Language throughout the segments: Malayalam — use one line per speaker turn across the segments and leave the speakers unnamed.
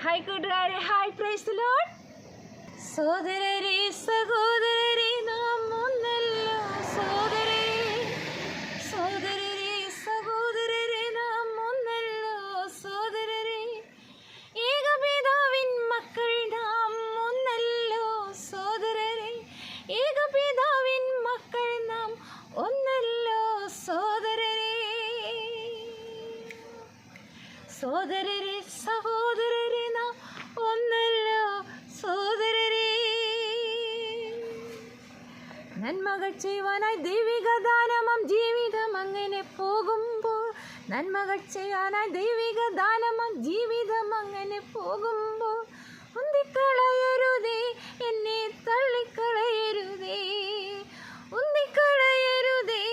ഹായ് കൂട്ടുകാരെ, ഹായ് പ്രൈസ് ദി ലോർഡ്. സഹോദരരെ സഹോദരരെ നാം ഒന്നല്ലോ, സഹോദരരെ സഹോദരരെ സഹോദരരെ നാം ഒന്നല്ലോ, സഹോദരരെ ഏകപിതാവിൻ മക്കൾ നാം ഒന്നല്ലോ, സഹോദരരെ ഏകപിതാവിൻ മക്കൾ നാം ഒന്നല്ലോ, സഹോദരരെ സഹോദരരെ സഹോദരരെ നാം ഒന്നല്ലോ, സഹോദരരെ. നന്മകൾ ചെയ്യുവാനായി ദൈവിക ദാനമാം ജീവിതം അങ്ങനെ പോകുമ്പോൾ, നന്മകൾ ചെയ്യാനായി ദൈവിക ദാനമാം ജീവിതം അങ്ങനെ പോകുമ്പോൾ, ഉന്തിക്കളയരുതേ എന്നെ തള്ളിക്കളയരുതേ, ഉന്തിക്കളയരുതേ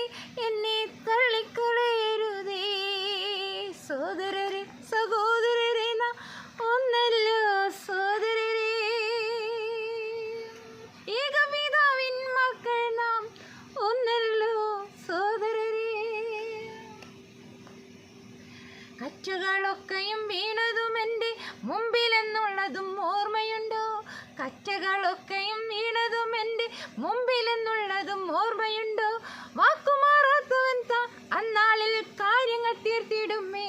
എന്നെ തള്ളിക്കളയരുതേ, സഹോദരരെ സഹോദരരെ നാം ഒന്നല്ലോ, സഹോദരരെ ഏകപിതാവിൻ മക്കൾ നാം ഒന്നല്ലോ, സഹോദരരെ. കറ്റകളൊക്കെയും വീണതും എൻ്റെ മുമ്പിലെന്നുള്ളതും ഓർമ്മയുണ്ടോ? കറ്റകളൊക്കെയും വീണതും എൻ്റെ മുമ്പിലെന്നുള്ളതും ഓർമ്മയുണ്ടോ? വാക്കുമാറാത്തവൻ താൻ അന്നാളിൽ കാര്യങ്ങൾ തീർത്തിടുമേ,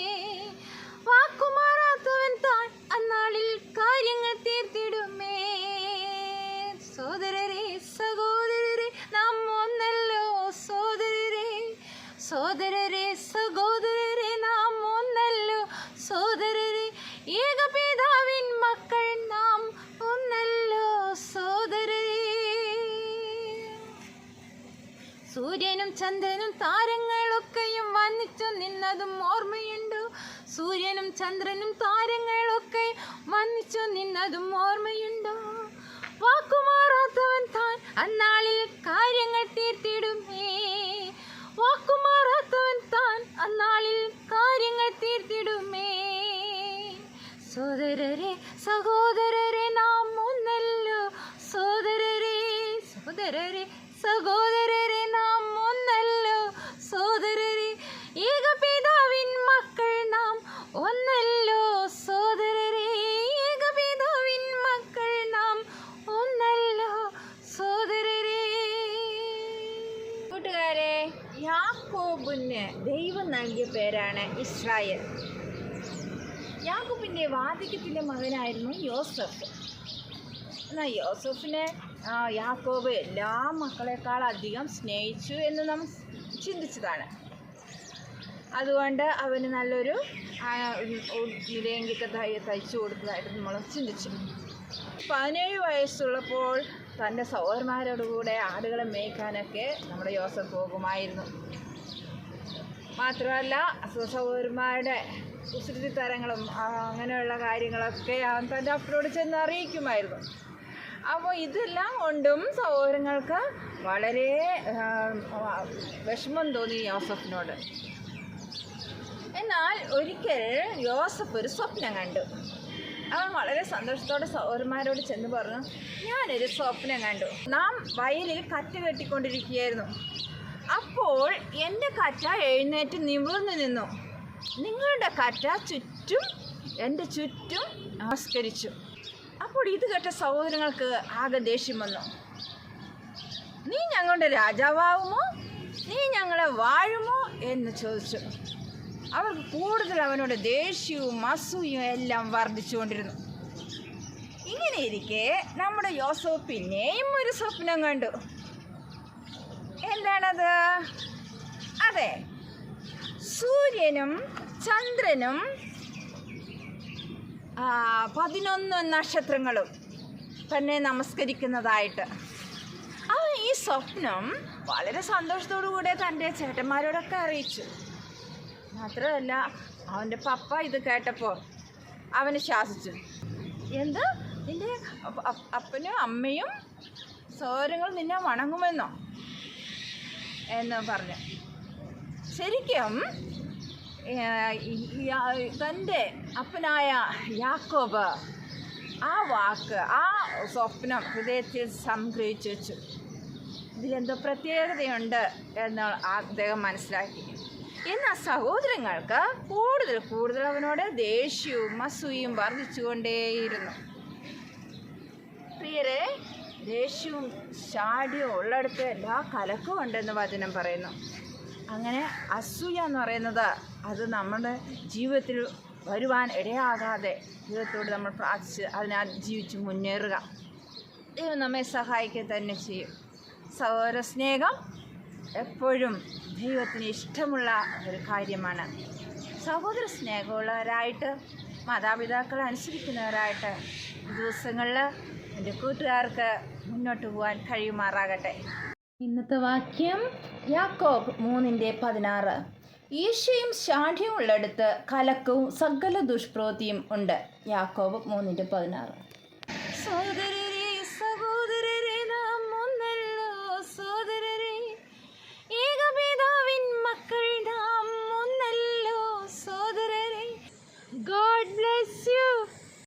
വാക്കുമാറാത്തവൻ താൻ അന്നാളിൽ കാര്യങ്ങൾ തീർത്തിടുമേ, സഹോദരരെ സഹോദരരെ നാം ഒന്നല്ലോ, സഹോദരരെ സഹോദരരെ സഹോദരരെ നാം ഒന്നല്ലോ, സഹോദരരെ ഏകപിതാവിൻ മക്കൾ നാം ഒന്നല്ലോ, സഹോദരരെ. സൂര്യനും ചന്ദ്രനും താരങ്ങളൊക്കെയും വന്നിച്ചു നിന്നതും ഓർമ്മയുണ്ടോ? സൂര്യനും ചന്ദ്രനും താരങ്ങളൊക്കെ വന്നിച്ചു നിന്നതും ഓർമ്മയുണ്ടോ? വാക്കുമാറാത്തവൻ താൻ അന്നാളിൽ കാര്യങ്ങൾ തീർത്തിടുമേ, വാക്കുമാറാത്തവൻ താൻ അന്നാളിൽ കാര്യങ്ങൾ തീർത്തിടുമേ, സഹോദരരെ സഹോദരരെ നാം ഒന്നല്ലോ, സഹോദരരെ സഹോദരരെ സഹോദരരെ നാം ഒന്നല്ലോ, സഹോദരരെ ഏകപിതാവിൻ മക്കൾ നാം ഒന്നല്ലോ, സഹോദരരെ ഏകപിതാവിൻ മക്കൾ നാം ഒന്നല്ലോ, സഹോദരരെ. കൂട്ടുകാരെ, യാക്കോബിന് ദൈവം നൽകിയ പേരാണ് ഇസ്രായേൽ. യാക്കോബിൻ്റെ വാർദ്ധക്യത്തിൻ്റെ മകനായിരുന്നു യോസഫ്. എന്നാൽ യോസഫിനെ യാക്കോബ് എല്ലാ മക്കളെക്കാളധികം സ്നേഹിച്ചു എന്ന് നാം ചിന്തിച്ചതാണ്. അതുകൊണ്ട് അവന് നല്ലൊരു ഇലയെങ്കിക്ക് തയ്ച്ചു കൊടുത്തതായിട്ട് നമ്മൾ ചിന്തിച്ചു. 17 വയസ്സുള്ളപ്പോൾ തൻ്റെ സഹോദരന്മാരോടുകൂടെ ആടുകളെ മേയ്ക്കാനൊക്കെ നമ്മുടെ യോസഫ് പോകുമായിരുന്നു. മാത്രമല്ല സഹോദരന്മാരുടെ കുസൃതിത്തരങ്ങളും അങ്ങനെയുള്ള കാര്യങ്ങളൊക്കെ അവൻ തൻ്റെ അപ്പനോട് ചെന്ന് അറിയിക്കുമായിരുന്നു. അപ്പോൾ ഇതെല്ലാം കൊണ്ടും സഹോദരങ്ങൾക്ക് വളരെ വിഷമം തോന്നി യോസഫിനോട്. എന്നാൽ ഒരിക്കൽ യോസഫ് ഒരു സ്വപ്നം കണ്ടു. അവൻ വളരെ സന്തോഷത്തോടെ സഹോദരന്മാരോട് ചെന്ന് പറഞ്ഞു, ഞാനൊരു സ്വപ്നം കണ്ടു. നാം വയലിൽ കറ്റ കെട്ടിക്കൊണ്ടിരിക്കുകയായിരുന്നു. അപ്പോൾ എൻ്റെ കറ്റ എഴുന്നേറ്റ് നിവർന്നു നിന്നു. നിങ്ങളുടെ കറ്റ എൻ്റെ ചുറ്റും നമസ്കരിച്ചു. അപ്പോൾ ഇത് കേട്ട സഹോദരങ്ങൾക്ക് ആകെ ദേഷ്യം വന്നു. നീ ഞങ്ങളുടെ രാജാവാകുമോ? നീ ഞങ്ങളെ വാഴുമോ എന്ന് ചോദിച്ചു. അവർക്ക് കൂടുതൽ അവനോട് ദേഷ്യവും അസൂയയും എല്ലാം വർദ്ധിച്ചുകൊണ്ടിരുന്നു. ഇങ്ങനെ ഇരിക്കെ നമ്മുടെ യോസഫ് പിന്നെയും ഒരു സ്വപ്നം കണ്ടു. എന്താണത്? അതെ, സൂര്യനും ചന്ദ്രനും 11 നക്ഷത്രങ്ങളും തന്നെ നമസ്കരിക്കുന്നതായിട്ട്. അവൻ ഈ സ്വപ്നം വളരെ സന്തോഷത്തോടുകൂടെ തൻ്റെ ചേട്ടന്മാരോടൊക്കെ അറിയിച്ചു. മാത്രമല്ല അവൻ്റെ പപ്പ ഇത് കേട്ടപ്പോൾ അവന് ശാസിച്ചു. എന്ത്, നിൻ്റെ അപ്പനും അമ്മയും സഹോദരങ്ങൾ നിന്നെ വണങ്ങുമെന്നോ എന്ന് പറഞ്ഞു. ശരിക്കും തൻ്റെ അപ്പനായ യാക്കോബ് ആ വാക്ക്, ആ സ്വപ്നം ഹൃദയത്തിൽ സംഗ്രഹിച്ചു വെച്ചു. ഇതിലെന്തോ പ്രത്യേകതയുണ്ട് എന്ന് അദ്ദേഹം മനസ്സിലാക്കി. എന്നാൽ സഹോദരങ്ങൾക്ക് കൂടുതൽ അവനോട് ദേഷ്യവും അസൂയയും വർദ്ധിച്ചുകൊണ്ടേയിരുന്നു. പ്രിയരെ, ദേഷ്യവും ശാഠ്യവും ഉള്ളിടത്ത് എല്ലാ കലക്കവും ഉണ്ടെന്ന് വചനം പറയുന്നു. അങ്ങനെ അസൂയ എന്ന് പറയുന്നത് അത് നമ്മുടെ ജീവിതത്തിൽ വരുവാൻ ഇടയാകാതെ ദൈവത്തോട് നമ്മൾ പ്രാർത്ഥിച്ച് അതിനെ അതിജീവിച്ച് മുന്നേറുക. ദൈവം നമ്മെ സഹായിക്കുക തന്നെ ചെയ്യും. സഹോദര സ്നേഹം എപ്പോഴും ദൈവത്തിന് ഇഷ്ടമുള്ള ഒരു കാര്യമാണ്. സഹോദര സ്നേഹമുള്ളവരായിട്ട്, മാതാപിതാക്കളെ അനുസരിക്കുന്നവരായിട്ട് ദിവസങ്ങളിൽ എൻ്റെ കൂട്ടുകാർക്ക് മുന്നോട്ട് പോകാൻ കഴിയുമാറാകട്ടെ. ഇന്നത്തെ വാക്യം യാക്കോബ് 3:16. ഈശയും ശാഠ്യവും ഉള്ളിടത്ത് കലക്കവും സകല ദുഷ്പ്രവൃത്തിയും ഉണ്ട്. യാക്കോബ് 3:16. സഹോദരി